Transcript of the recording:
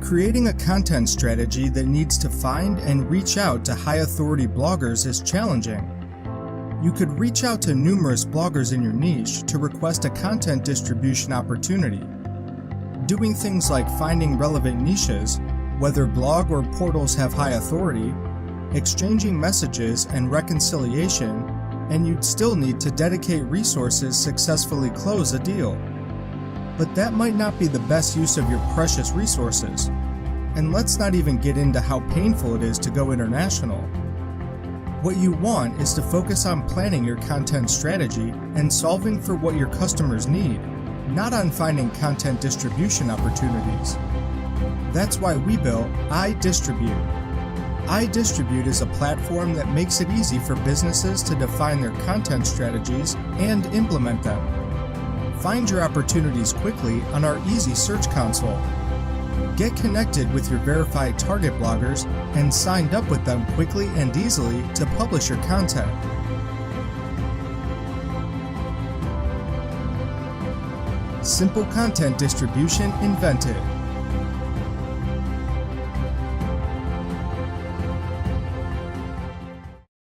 Creating a content strategy that needs to find and reach out to high-authority bloggers is challenging. You could reach out to numerous bloggers in your niche to request a content distribution opportunity. Doing things like finding relevant niches, whether blog or portals have high authority, exchanging messages and reconciliation, and you'd still need to dedicate resources to successfully close a deal. But that might not be the best use of your precious resources. And let's not even get into how painful it is to go international. What you want is to focus on planning your content strategy and solving for what your customers need, not on finding content distribution opportunities. That's why we built iDistribute. iDistribute is a platform that makes it easy for businesses to define their content strategies and implement them. Find your opportunities quickly on our easy search console. Get connected with your verified target bloggers and signed up with them quickly and easily to publish your content. Simple content distribution invented.